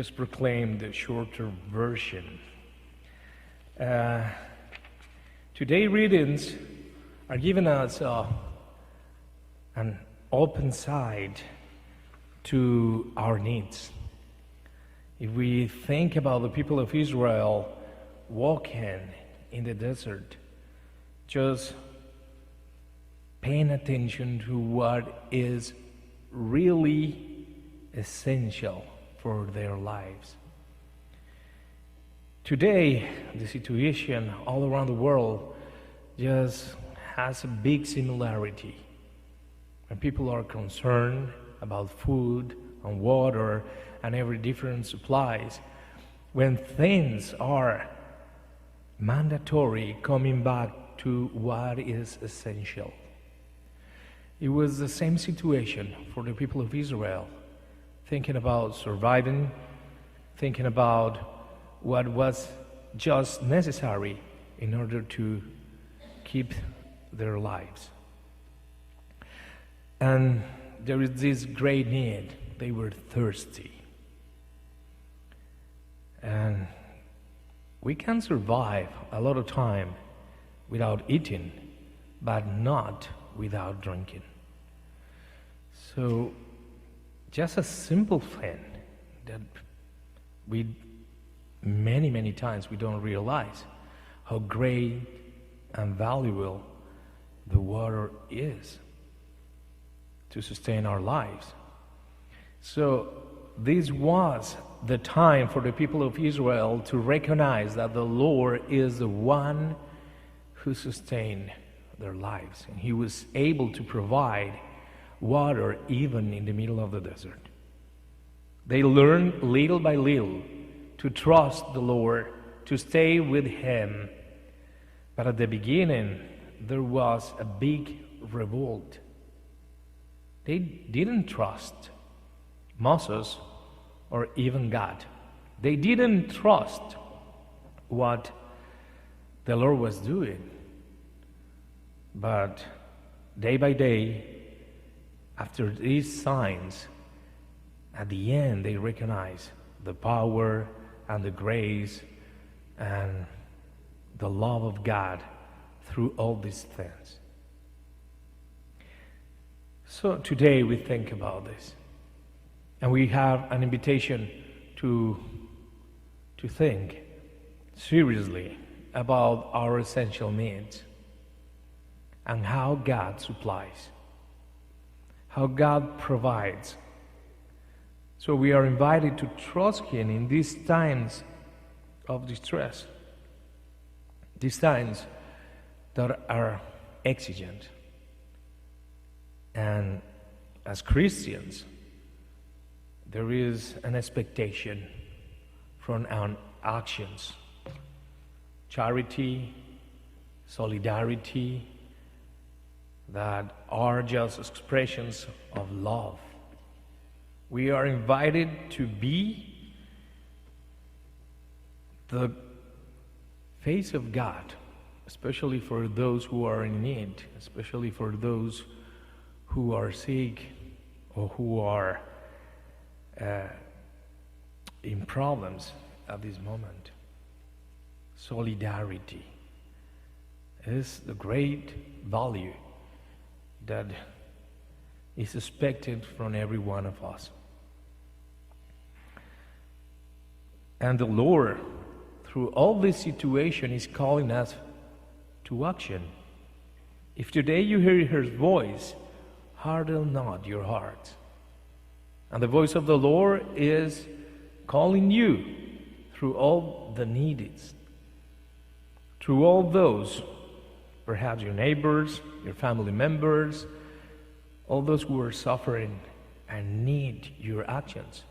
just proclaim the shorter version. Today readings are giving us an open side to our needs. If we think about the people of Israel walking in the desert, just paying attention to what is really essential for their lives. Today, the situation all around the world just has a big similarity. When people are concerned about food and water and every different supplies, when things are mandatory, coming back to what is essential. It was the same situation for the people of Israel, thinking about surviving, thinking about what was just necessary in order to keep their lives. And there is this great need. They were thirsty. And we can survive a lot of time without eating, but not without drinking. So, just a simple thing that many times we don't realize how great and valuable the water is to sustain our lives. So, this was the time for the people of Israel to recognize that the Lord is the one who sustained their lives. And He was able to provide water even in the middle of the desert. They learned little by little to trust the Lord, to stay with Him. But at the beginning, there was a big revolt. They didn't trust Moses or even God. They didn't trust what the Lord was doing. But day by day, after these signs, at the end they recognize the power and the grace and the love of God through all these things. So today we think about this. And we have an invitation to think seriously about our essential needs and how God supplies, how God provides. So we are invited to trust Him in these times of distress, these times that are exigent. And as Christians, there is an expectation from our actions, charity, solidarity, that are just expressions of love. We are invited to be the face of God, especially for those who are in need, especially for those who are sick or who are in problems at this moment. Solidarity is the great value that is expected from every one of us. And the Lord, through all this situation, is calling us to action. If today you hear His voice, harden not your heart. And the voice of the Lord is calling you through all the needs, through all those, perhaps your neighbors, your family members, all those who are suffering and need your actions.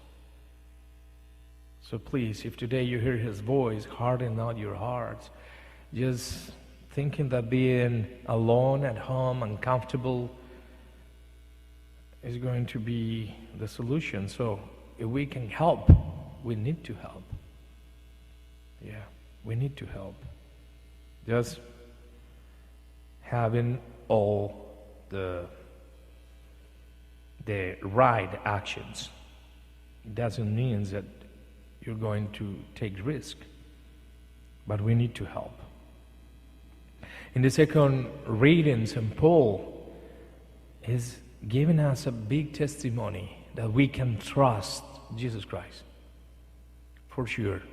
So please, if today you hear His voice, harden not your hearts. Just thinking that being alone at home, uncomfortable, is going to be the solution. So if we can help, we need to help. Yeah, we need to help. Just having all the right actions doesn't mean that you're going to take risk. But we need to help. In the second reading, St. Paul is giving us a big testimony that we can trust Jesus Christ, for sure.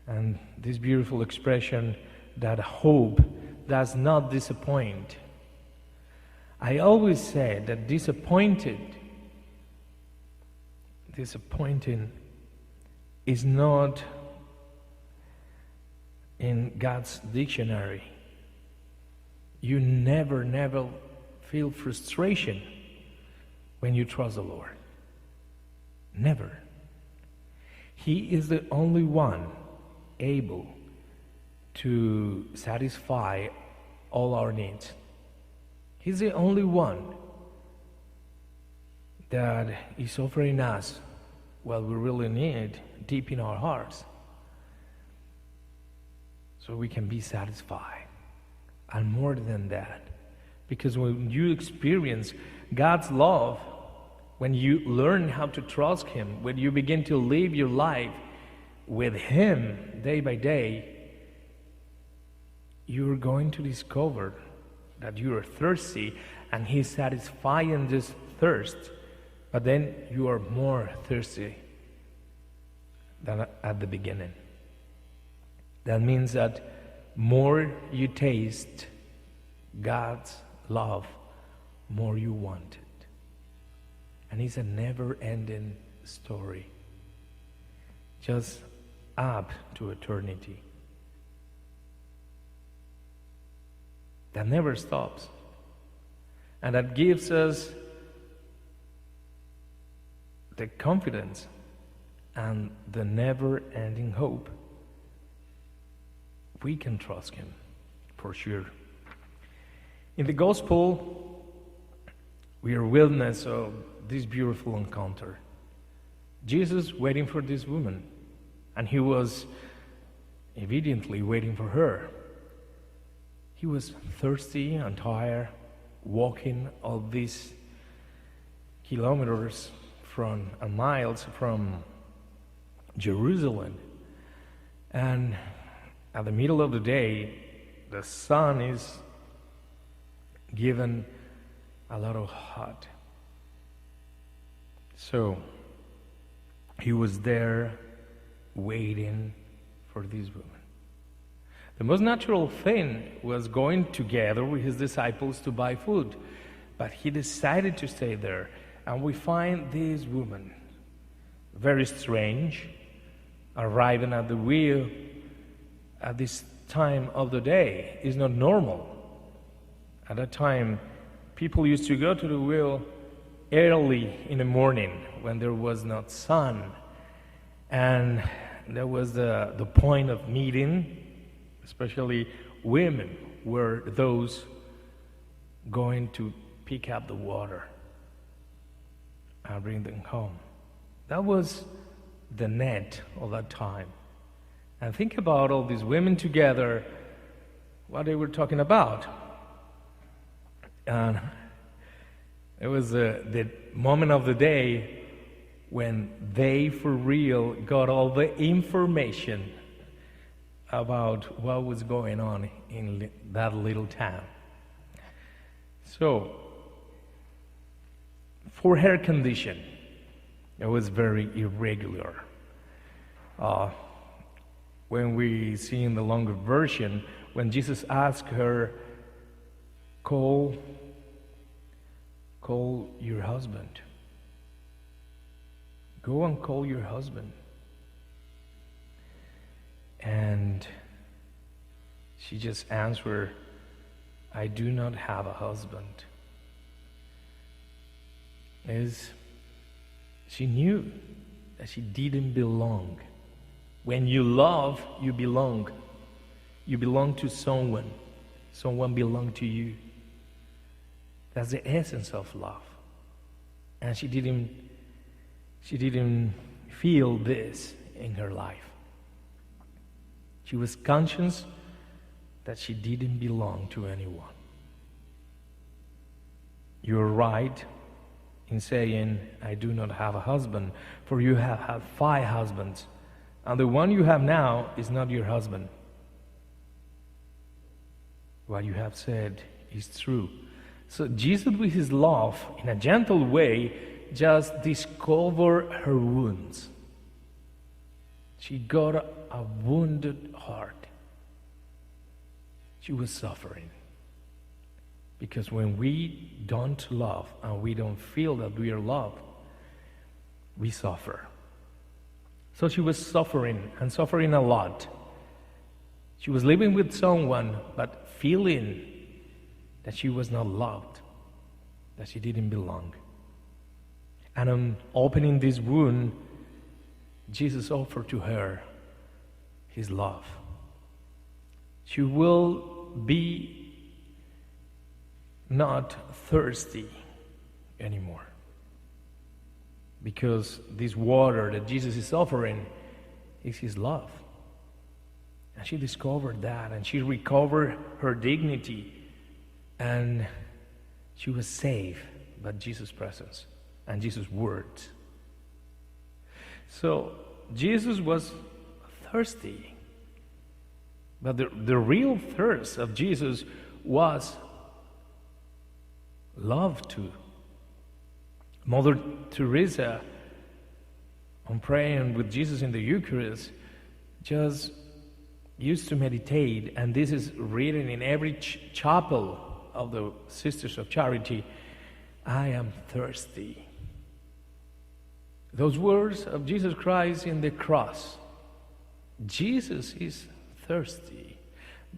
And this beautiful expression that hope does not disappoint. I always say that disappointing is not in God's dictionary. You never feel frustration when you trust the Lord. Never. He is the only one able to satisfy all our needs. He's the only one that is offering us what we really need deep in our hearts, so we can be satisfied. And more than that, because when you experience God's love, when you learn how to trust Him, when you begin to live your life with Him day by day, you're going to discover that you are thirsty and He's satisfying this thirst, but then you are more thirsty than at the beginning. That means that more you taste God's love, more you want it. And it's a never-ending story, just up to eternity. That never stops. And that gives us the confidence and the never-ending hope. We can trust Him, for sure. In the Gospel, we are witness of this beautiful encounter. Jesus waiting for this woman, and He was evidently waiting for her. He was thirsty and tired, walking all these kilometers and miles from Jerusalem. And at the middle of the day, the sun is given a lot of hot. So He was there waiting for this woman. The most natural thing was going together with His disciples to buy food, but He decided to stay there. And we find this woman, very strange, arriving at the wheel at this time of the day. Is not normal. At that time, people used to go to the wheel early in the morning when there was not sun. And that was the point of meeting, especially women were those going to pick up the water and bring them home. That was the net of that time. And think about all these women together, what they were talking about. And it was the moment of the day when they, for real, got all the information about what was going on in that little town. So, for her condition, it was very irregular. When we see in the longer version, when Jesus asked her, call your husband. Go and call your husband. And she just answered, I do not have a husband. She knew that she didn't belong. When you love, you belong. You belong to someone. Someone belongs to you. That's the essence of love. And she didn't feel this in her life. She was conscious that she didn't belong to anyone. You're right in saying, I do not have a husband, for you have had 5 husbands, And the one you have now is not your husband. What you have said is true. So Jesus, with his love, in a gentle way, just discovered her wounds. She got a wounded heart. She was suffering. Because when we don't love and we don't feel that we are loved, we suffer. So she was suffering, and suffering a lot. She was living with someone, but feeling that she was not loved, that she didn't belong. And on opening this wound, Jesus offered to her his love. She will be not thirsty anymore, because this water that Jesus is offering is his love. And she discovered that, and she recovered her dignity, and she was saved by Jesus' presence and Jesus' words. So Jesus was thirsty, but the real thirst of Jesus was love too. Mother Teresa, on praying with Jesus in the Eucharist, just used to meditate, and this is written in every chapel of the Sisters of Charity, I am thirsty. Those words of Jesus Christ in the cross. Jesus is thirsty,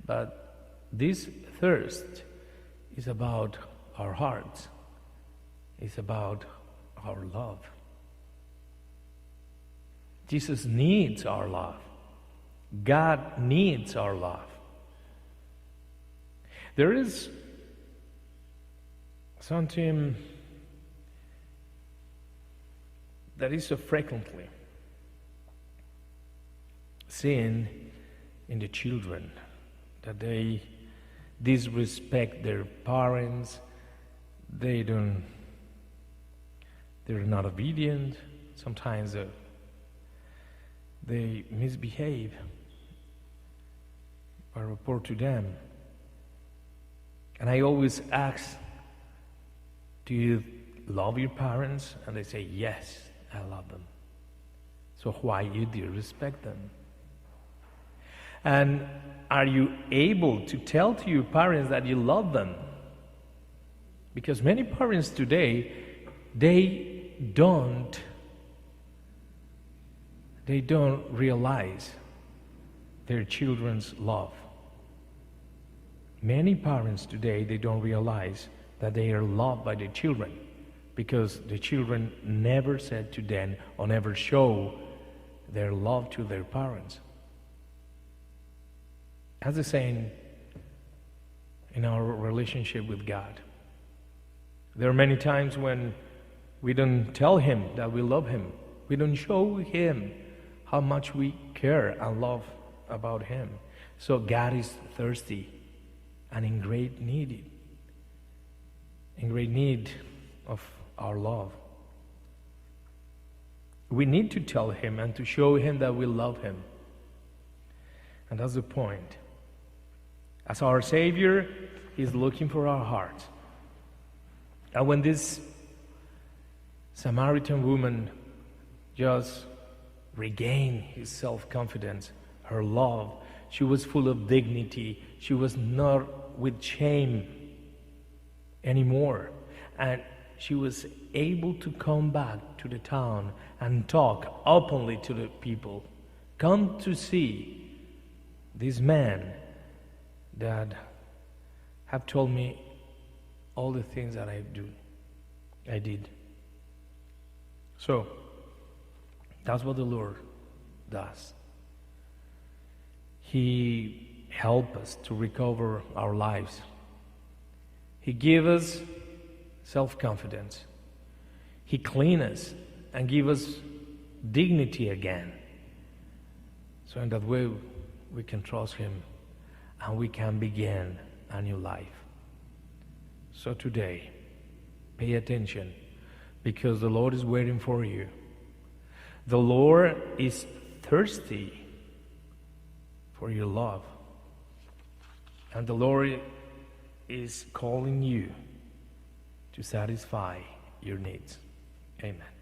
but this thirst is about our hearts. It's about our love. Jesus needs our love. God needs our love. There is something that is so frequently seen in the children, that they disrespect their parents, they're not obedient, sometimes they misbehave or report to them. And I always ask, do you love your parents? And they say, yes, I love them. So why you disrespect them? And are you able to tell to your parents that you love them? Because many parents today, they don't realize their children's love. Many parents today, they don't realize that they are loved by their children, because the children never said to them or never show their love to their parents. As the saying in our relationship with God, there are many times when we don't tell him that we love him. We don't show him how much we care and love about him. So God is thirsty and in great need of our love. We need to tell him and to show him that we love him. And that's the point. As our Savior, he's looking for our hearts. And when this Samaritan woman just regained his self-confidence, her love, she was full of dignity. She was not with shame anymore. And she was able to come back to the town and talk openly to the people. Come to see this man that have told me all the things that I did. So, that's what the Lord does. He helps us to recover our lives. He gives us self-confidence. He cleans us and gives us dignity again. So in that way, we can trust him and we can begin a new life. So today, pay attention, because the Lord is waiting for you. The Lord is thirsty for your love. And the Lord is calling you to satisfy your needs. Amen.